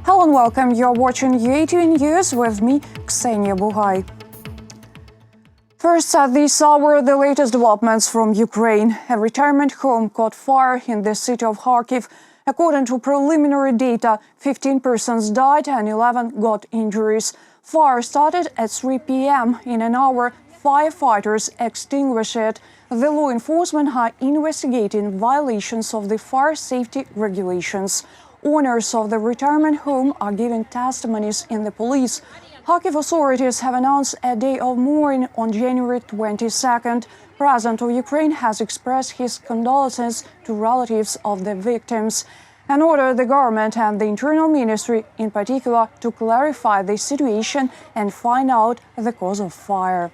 Hello and welcome. You're watching UATV News with me, Ksenia Bugay. First at this hour, the latest developments from Ukraine. A retirement home caught fire in the city of Kharkiv. According to preliminary data, 15 persons died and 11 got injuries. Fire started at 3 p.m. In an hour, firefighters extinguished it. The law enforcement are investigating violations of the fire safety regulations. Owners of the retirement home are giving testimonies in the police. Kharkiv authorities have announced a day of mourning on January 22nd. President of Ukraine has expressed his condolences to relatives of the victims and ordered the government and the Internal Ministry, in particular, to clarify the situation and find out the cause of fire.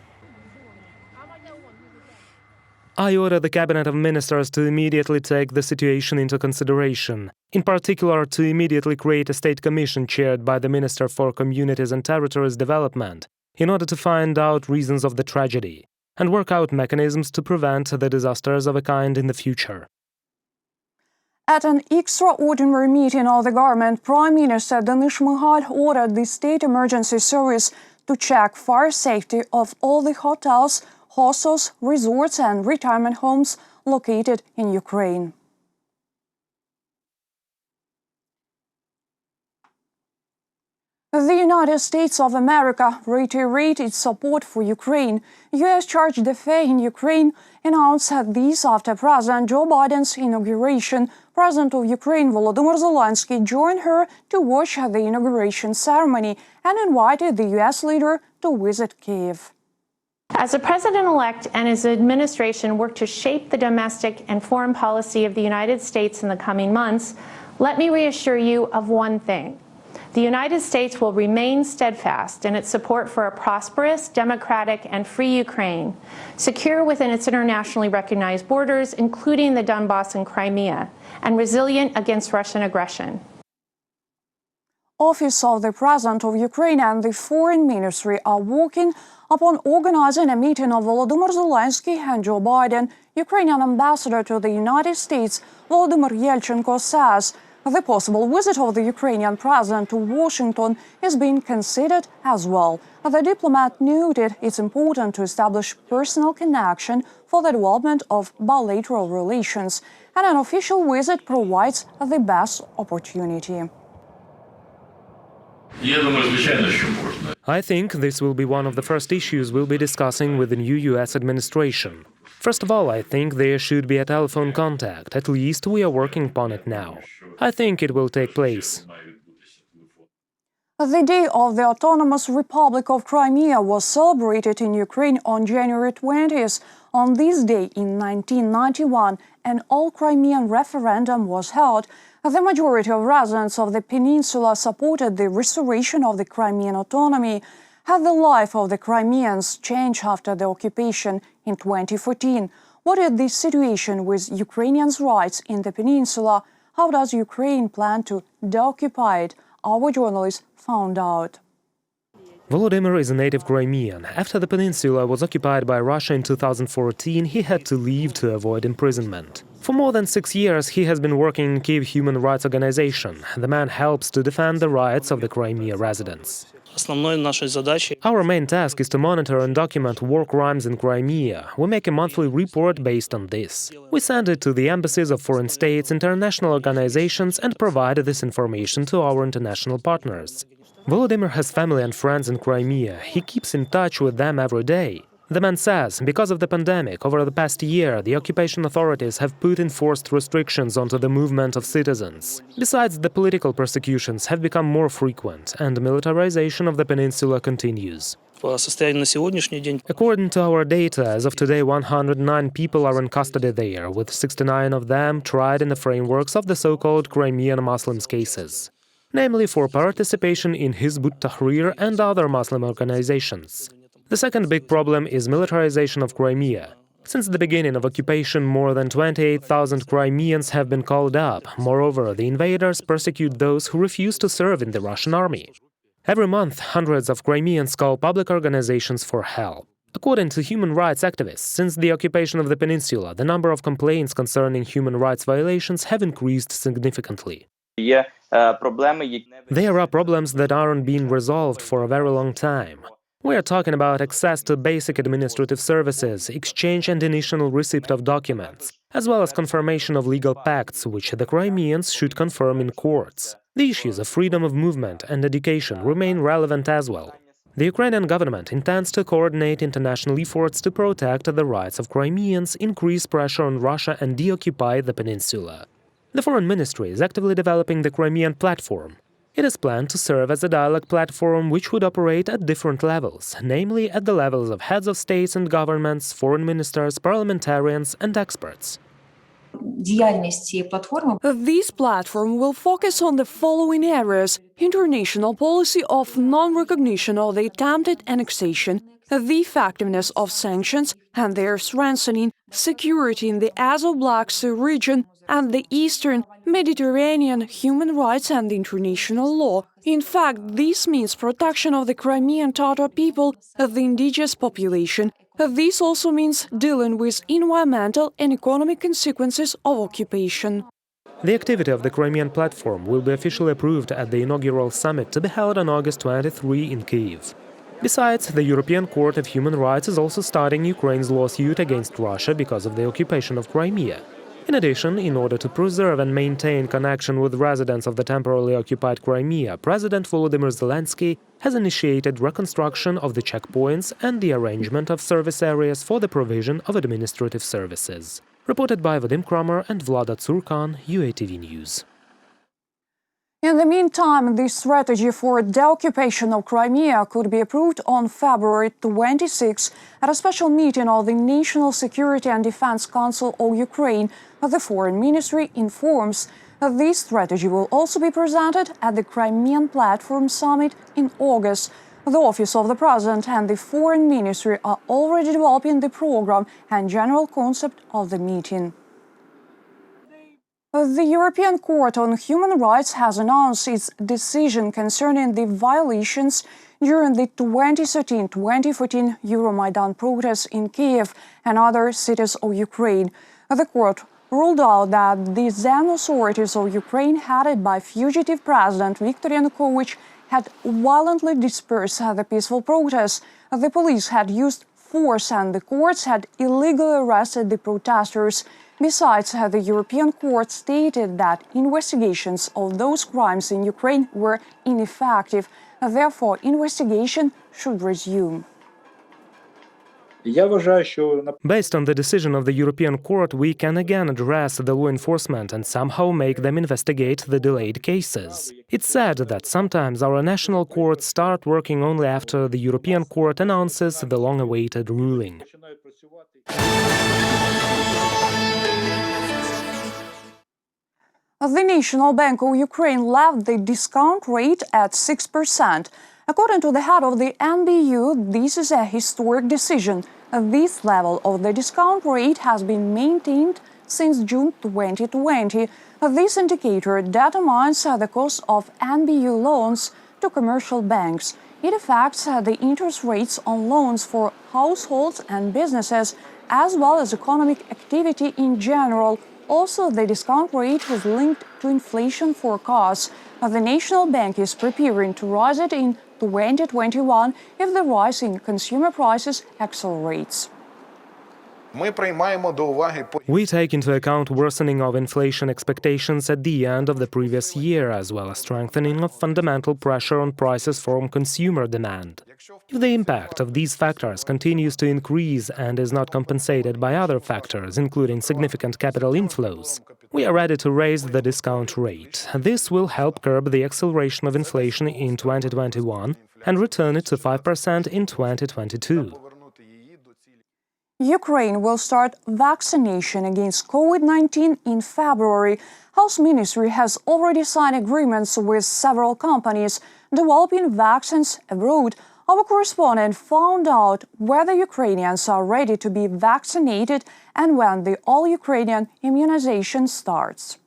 I order the Cabinet of Ministers to immediately take the situation into consideration, in particular to immediately create a state commission chaired by the Minister for Communities and Territories Development in order to find out reasons of the tragedy and work out mechanisms to prevent the disasters of a kind in the future. At an extraordinary meeting of the government, Prime Minister Donetsk ordered the State Emergency Service to check fire safety of all the hotels, hostels, resorts and retirement homes located in Ukraine. The United States of America reiterated its support for Ukraine. U.S. Charge d'Affaires in Ukraine announced this after President Joe Biden's inauguration. President of Ukraine Volodymyr Zelenskyy joined her to watch the inauguration ceremony and invited the U.S. leader to visit Kyiv. As the President-elect and his administration work to shape the domestic and foreign policy of the United States in the coming months, let me reassure you of one thing. The United States will remain steadfast in its support for a prosperous, democratic, and free Ukraine, secure within its internationally recognized borders, including the Donbass and Crimea, and resilient against Russian aggression. Office of the President of Ukraine and the Foreign Ministry are working upon organizing a meeting of Volodymyr Zelenskyy and Joe Biden. Ukrainian ambassador to the United States, Volodymyr Yelchenko, says the possible visit of the Ukrainian president to Washington is being considered as well. The diplomat noted it's important to establish personal connection for the development of bilateral relations, and an official visit provides the best opportunity. I think this will be one of the first issues we'll be discussing with the new U.S. administration. First of all, I think there should be a telephone contact. At least we are working upon it now. I think it will take place. The Day of the Autonomous Republic of Crimea was celebrated in Ukraine on January 20th. On this day in 1991, an all-Crimean referendum was held. The majority of residents of the peninsula supported the restoration of the Crimean autonomy. Had the life of the Crimeans changed after the occupation in 2014? What is the situation with Ukrainians' rights in the peninsula? How does Ukraine plan to deoccupy it? Our journalists found out. Volodymyr is a native Crimean. After the peninsula was occupied by Russia in 2014, he had to leave to avoid imprisonment. For more than 6 years, he has been working in Kyiv human rights organization. The man helps to defend the rights of the Crimea residents. Our main task is to monitor and document war crimes in Crimea. We make a monthly report based on this. We send it to the embassies of foreign states, international organizations, and provide this information to our international partners. Volodymyr has family and friends in Crimea. He keeps in touch with them every day. The man says, because of the pandemic, over the past year, the occupation authorities have put enforced restrictions onto the movement of citizens. Besides, the political persecutions have become more frequent, and militarization of the peninsula continues. According to our data, as of today, 109 people are in custody there, with 69 of them tried in the frameworks of the so-called Crimean Muslims cases, namely for participation in Hizb ut-Tahrir and other Muslim organizations. The second big problem is militarization of Crimea. Since the beginning of occupation, more than 28,000 Crimeans have been called up. Moreover, the invaders persecute those who refuse to serve in the Russian army. Every month, hundreds of Crimeans call public organizations for help. According to human rights activists, since the occupation of the peninsula, the number of complaints concerning human rights violations have increased significantly. There are problems that aren't being resolved for a very long time. We are talking about access to basic administrative services, exchange and initial receipt of documents, as well as confirmation of legal pacts, which the Crimeans should confirm in courts. The issues of freedom of movement and education remain relevant as well. The Ukrainian government intends to coordinate international efforts to protect the rights of Crimeans, increase pressure on Russia and deoccupy the peninsula. The Foreign Ministry is actively developing the Crimean platform. It is planned to serve as a dialogue platform which would operate at different levels, namely at the levels of heads of states and governments, foreign ministers, parliamentarians and experts. This platform will focus on the following areas: international policy of non-recognition of the attempted annexation, the effectiveness of sanctions and their strengthening, security in the Azov Black Sea region and the Eastern Mediterranean, human rights and international law. In fact, this means protection of the Crimean Tatar people, the indigenous population. This also means dealing with environmental and economic consequences of occupation. The activity of the Crimean platform will be officially approved at the inaugural summit to be held on August 23 in Kyiv. Besides, the European Court of Human Rights is also starting Ukraine's lawsuit against Russia because of the occupation of Crimea. In addition, in order to preserve and maintain connection with residents of the temporarily occupied Crimea, President Volodymyr Zelenskyy has initiated reconstruction of the checkpoints and the arrangement of service areas for the provision of administrative services. Reported by Vadim Kramer and Vlada Tsurkan, UATV News. In the meantime, the strategy for deoccupation of Crimea could be approved on February 26 at a special meeting of the National Security and Defense Council of Ukraine. The Foreign Ministry informs that this strategy will also be presented at the Crimean Platform Summit in August. The Office of the President and the Foreign Ministry are already developing the program and general concept of the meeting. The European Court on Human Rights has announced its decision concerning the violations during the 2013-2014 Euromaidan protests in Kyiv and other cities of Ukraine. The court ruled out that the then authorities of Ukraine, headed by fugitive President Viktor Yanukovych, had violently dispersed the peaceful protests. The police had used force and the courts had illegally arrested the protesters. Besides, the European Court stated that investigations of those crimes in Ukraine were ineffective. Therefore, investigation should resume. Based on the decision of the European Court, we can again address the law enforcement and somehow make them investigate the delayed cases. It's sad that sometimes our national courts start working only after the European Court announces the long-awaited ruling. The National Bank of Ukraine left the discount rate at 6%. According to the head of the NBU, this is a historic decision. This level of the discount rate has been maintained since June 2020. This indicator determines the cost of NBU loans to commercial banks. It affects the interest rates on loans for households and businesses, as well as economic activity in general. Also, the discount rate is linked to inflation forecasts. The National Bank is preparing to raise it in 2021 if the rise in consumer prices accelerates. We take into account worsening of inflation expectations at the end of the previous year, as well as strengthening of fundamental pressure on prices from consumer demand. If the impact of these factors continues to increase and is not compensated by other factors, including significant capital inflows, we are ready to raise the discount rate. This will help curb the acceleration of inflation in 2021 and return it to 5% in 2022. Ukraine will start vaccination against COVID-19 in February. Health Ministry has already signed agreements with several companies developing vaccines abroad. Our correspondent found out whether Ukrainians are ready to be vaccinated and when the all-Ukrainian immunization starts.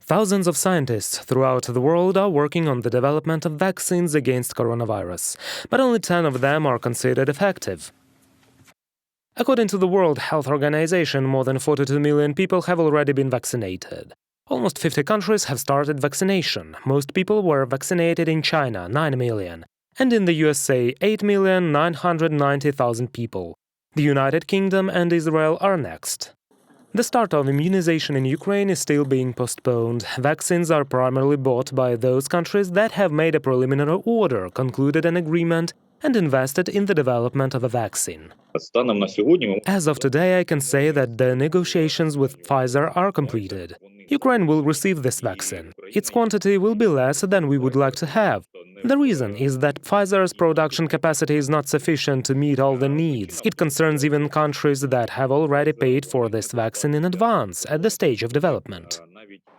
Thousands of scientists throughout the world are working on the development of vaccines against coronavirus, but only 10 of them are considered effective. According to the World Health Organization, more than 42 million people have already been vaccinated. Almost 50 countries have started vaccination. Most people were vaccinated in China, 9 million, and in the USA, 8,990,000 people. The United Kingdom and Israel are next. The start of immunization in Ukraine is still being postponed. Vaccines are primarily bought by those countries that have made a preliminary order, concluded an agreement, and invested in the development of a vaccine. As of today, I can say that the negotiations with Pfizer are completed. Ukraine will receive this vaccine. Its quantity will be less than we would like to have. The reason is that Pfizer's production capacity is not sufficient to meet all the needs. It concerns even countries that have already paid for this vaccine in advance at the stage of development.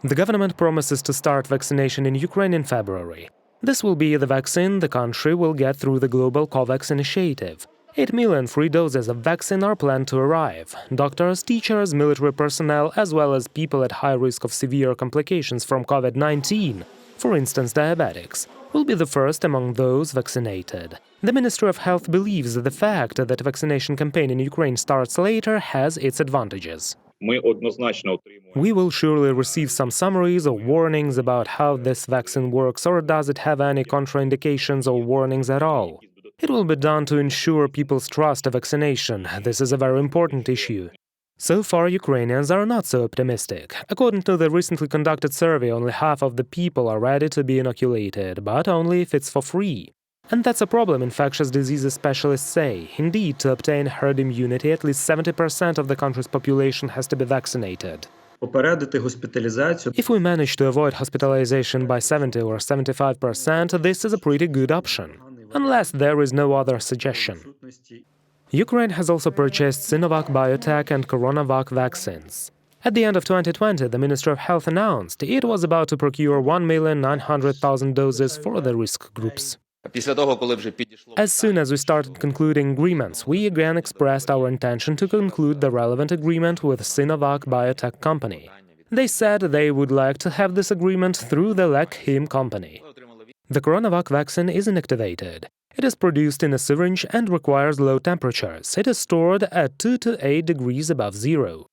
The government promises to start vaccination in Ukraine in February. This will be the vaccine the country will get through the global COVAX initiative. 8 million free doses of vaccine are planned to arrive. Doctors, teachers, military personnel, as well as people at high risk of severe complications from COVID-19, for instance diabetics, will be the first among those vaccinated. The Ministry of Health believes that the fact that the vaccination campaign in Ukraine starts later has its advantages. We will surely receive some summaries or warnings about how this vaccine works, or does it have any contraindications or warnings at all. It will be done to ensure people's trust of vaccination. This is a very important issue. So far, Ukrainians are not so optimistic. According to the recently conducted survey, only half of the people are ready to be inoculated, but only if it's for free. And that's a problem, infectious diseases specialists say. Indeed, to obtain herd immunity, at least 70% of the country's population has to be vaccinated. If we manage to avoid hospitalization by 70 or 75%, this is a pretty good option, unless there is no other suggestion. Ukraine has also purchased Sinovac Biotech and CoronaVac vaccines. At the end of 2020, the Ministry of Health announced it was about to procure 1,900,000 doses for the risk groups. As soon as we started concluding agreements, we again expressed our intention to conclude the relevant agreement with Sinovac Biotech company. They said they would like to have this agreement through the Kyiv company. The CoronaVac vaccine is inactivated. It is produced in a syringe and requires low temperatures. It is stored at 2 to 8 degrees above zero.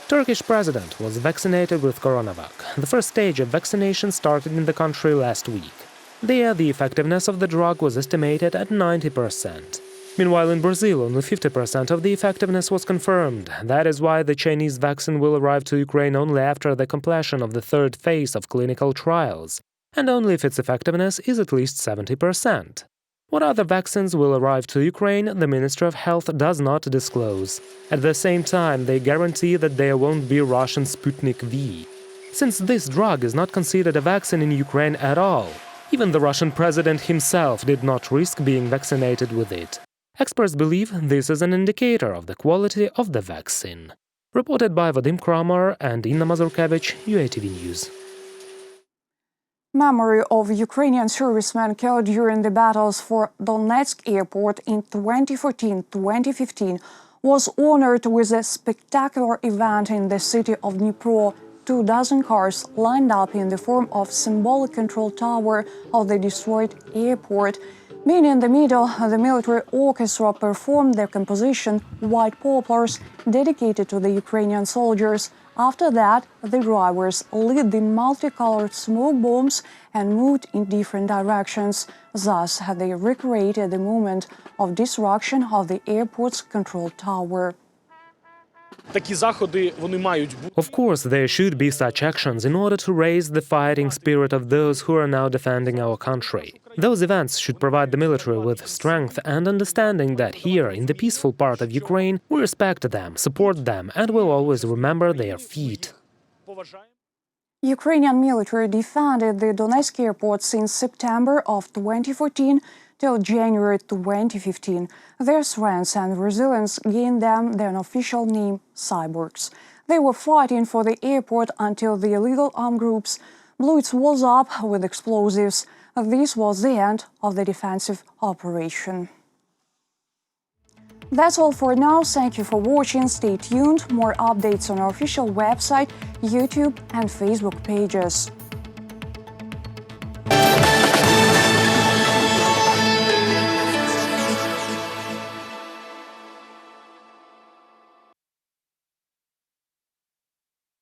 Turkish president was vaccinated with CoronaVac. The first stage of vaccination started in the country last week. There, the effectiveness of the drug was estimated at 90%. Meanwhile, in Brazil, only 50% of the effectiveness was confirmed. That is why the Chinese vaccine will arrive to Ukraine only after the completion of the third phase of clinical trials, and only if its effectiveness is at least 70%. What other vaccines will arrive to Ukraine, the Ministry of Health does not disclose. At the same time, they guarantee that there won't be Russian Sputnik V. Since this drug is not considered a vaccine in Ukraine at all, even the Russian president himself did not risk being vaccinated with it. Experts believe this is an indicator of the quality of the vaccine. Reported by Vadim Kramer and Inna Mazurkevich, UATV News. Memory of Ukrainian servicemen killed during the battles for Donetsk Airport in 2014-2015 was honored with a spectacular event in the city of Dnipro. 24 cars lined up in the form of symbolic control tower of the destroyed airport. Being in the middle, the military orchestra performed their composition White Poplars, dedicated to the Ukrainian soldiers. After that, the drivers lit the multicolored smoke bombs and moved in different directions. Thus, they recreated the moment of destruction of the airport's control tower. Of course, there should be such actions in order to raise the fighting spirit of those who are now defending our country. Those events should provide the military with strength and understanding that here, in the peaceful part of Ukraine, we respect them, support them, and will always remember their feat. Ukrainian military defended the Donetsk Airport since September of 2014 till January 2015. Their strength and resilience gained them their official name, cyborgs. They were fighting for the airport until the illegal armed groups blew its walls up with explosives. This was the end of the defensive operation. That's all for now. Thank you for watching. Stay tuned. More updates on our official website, YouTube and Facebook pages.